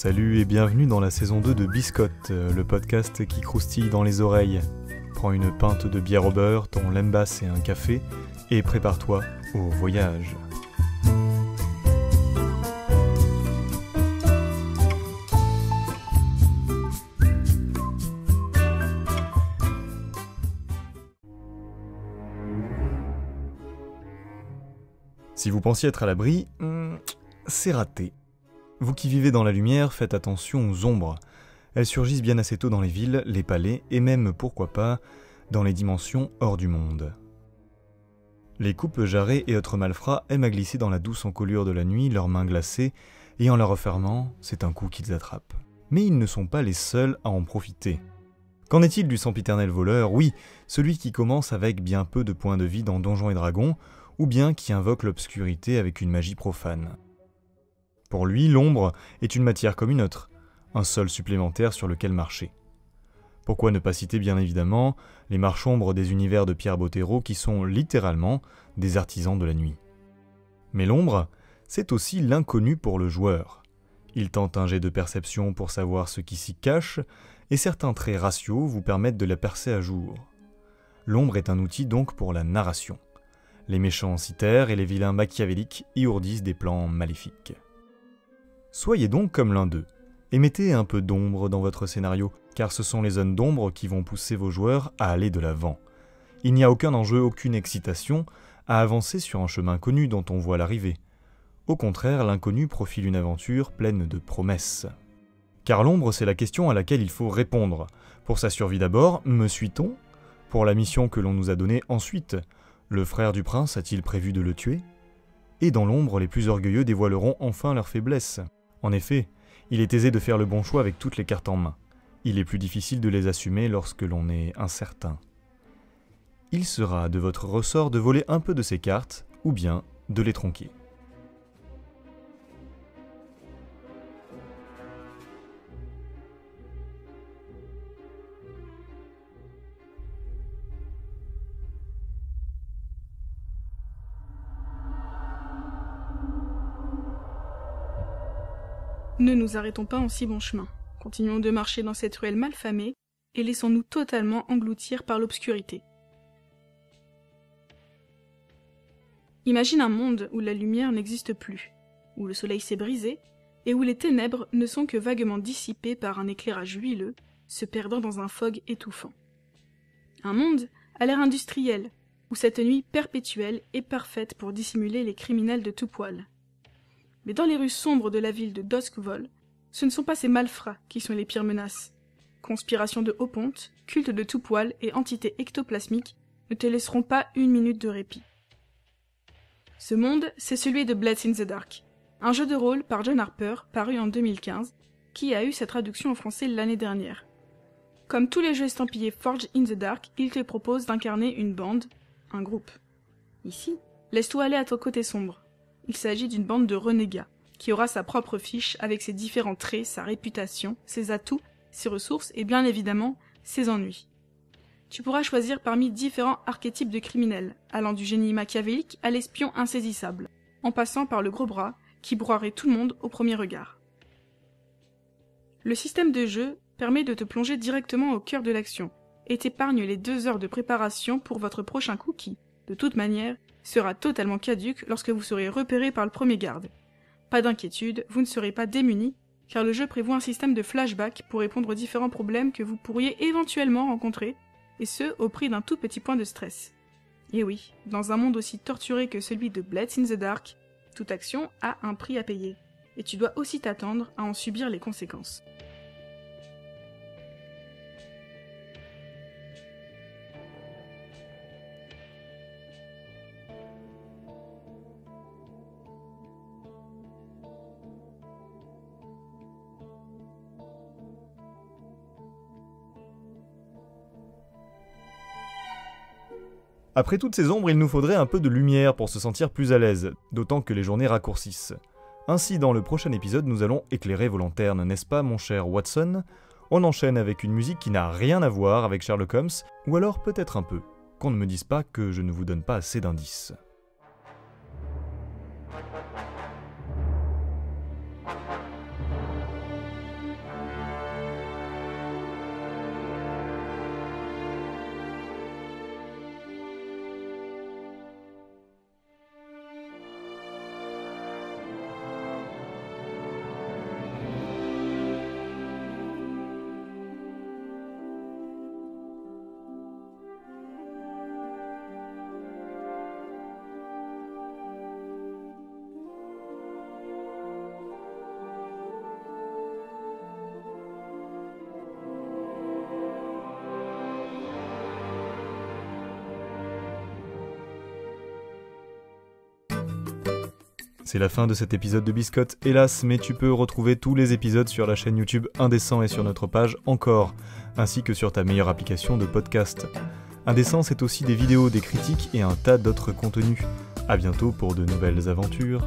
Salut et bienvenue dans la saison 2 de Biscotte, le podcast qui croustille dans les oreilles. Prends une pinte de bière au beurre, ton lembas et un café, et prépare-toi au voyage. Si vous pensiez être à l'abri, c'est raté. Vous qui vivez dans la lumière, faites attention aux ombres. Elles surgissent bien assez tôt dans les villes, les palais, et même, pourquoi pas, dans les dimensions hors du monde. Les coupes jarrets et autres malfrats aiment à glisser dans la douce encolure de la nuit, leurs mains glacées, et en la refermant, c'est un coup qu'ils attrapent. Mais ils ne sont pas les seuls à en profiter. Qu'en est-il du sempiternel voleur ? Oui, celui qui commence avec bien peu de points de vie dans Donjons et Dragons, ou bien qui invoque l'obscurité avec une magie profane. Pour lui, l'ombre est une matière comme une autre, un sol supplémentaire sur lequel marcher. Pourquoi ne pas citer bien évidemment les marches-ombres des univers de Pierre Bottero qui sont littéralement des artisans de la nuit. Mais l'ombre, c'est aussi l'inconnu pour le joueur. Il tente un jet de perception pour savoir ce qui s'y cache, et certains traits raciaux vous permettent de la percer à jour. L'ombre est un outil donc pour la narration. Les méchants citaires et les vilains machiavéliques y ourdissent des plans maléfiques. Soyez donc comme l'un d'eux, et mettez un peu d'ombre dans votre scénario, car ce sont les zones d'ombre qui vont pousser vos joueurs à aller de l'avant. Il n'y a aucun enjeu, aucune excitation à avancer sur un chemin connu dont on voit l'arrivée. Au contraire, l'inconnu profile une aventure pleine de promesses. Car l'ombre, c'est la question à laquelle il faut répondre. Pour sa survie d'abord, me suit-on ? Pour la mission que l'on nous a donnée ensuite, le frère du prince a-t-il prévu de le tuer ? Et dans l'ombre, les plus orgueilleux dévoileront enfin leur faiblesse. En effet, il est aisé de faire le bon choix avec toutes les cartes en main. Il est plus difficile de les assumer lorsque l'on est incertain. Il sera de votre ressort de voler un peu de ces cartes, ou bien de les tronquer. Ne nous arrêtons pas en si bon chemin. Continuons de marcher dans cette ruelle malfamée et laissons-nous totalement engloutir par l'obscurité. Imagine un monde où la lumière n'existe plus, où le soleil s'est brisé et où les ténèbres ne sont que vaguement dissipées par un éclairage huileux, se perdant dans un fog étouffant. Un monde à l'ère industrielle, où cette nuit perpétuelle est parfaite pour dissimuler les criminels de tout poil. Mais dans les rues sombres de la ville de Duskvol, ce ne sont pas ces malfrats qui sont les pires menaces. Conspiration de haut ponte, culte de tout poil et entités ectoplasmiques ne te laisseront pas une minute de répit. Ce monde, c'est celui de Blades in the Dark, un jeu de rôle par John Harper, paru en 2015, qui a eu sa traduction en français l'année dernière. Comme tous les jeux estampillés Forged in the Dark, il te propose d'incarner une bande, un groupe. Ici, laisse-toi aller à ton côté sombre. Il s'agit d'une bande de renégats, qui aura sa propre fiche avec ses différents traits, sa réputation, ses atouts, ses ressources et bien évidemment, ses ennuis. Tu pourras choisir parmi différents archétypes de criminels, allant du génie machiavélique à l'espion insaisissable, en passant par le gros bras, qui broierait tout le monde au premier regard. Le système de jeu permet de te plonger directement au cœur de l'action, et t'épargne les 2 heures de préparation pour votre prochain coup qui, de toute manière, sera totalement caduque lorsque vous serez repéré par le premier garde. Pas d'inquiétude, vous ne serez pas démunis, car le jeu prévoit un système de flashback pour répondre aux différents problèmes que vous pourriez éventuellement rencontrer, et ce, au prix d'un tout petit point de stress. Et oui, dans un monde aussi torturé que celui de Blades in the Dark, toute action a un prix à payer, et tu dois aussi t'attendre à en subir les conséquences. Après toutes ces ombres, il nous faudrait un peu de lumière pour se sentir plus à l'aise, d'autant que les journées raccourcissent. Ainsi, dans le prochain épisode, nous allons éclairer vos lanternes, n'est-ce pas, mon cher Watson ? On enchaîne avec une musique qui n'a rien à voir avec Sherlock Holmes, ou alors peut-être un peu. Qu'on ne me dise pas que je ne vous donne pas assez d'indices. C'est la fin de cet épisode de Biscotte, hélas, mais tu peux retrouver tous les épisodes sur la chaîne YouTube Indécent et sur notre page Encore, ainsi que sur ta meilleure application de podcast. Indécent, c'est aussi des vidéos, des critiques et un tas d'autres contenus. À bientôt pour de nouvelles aventures.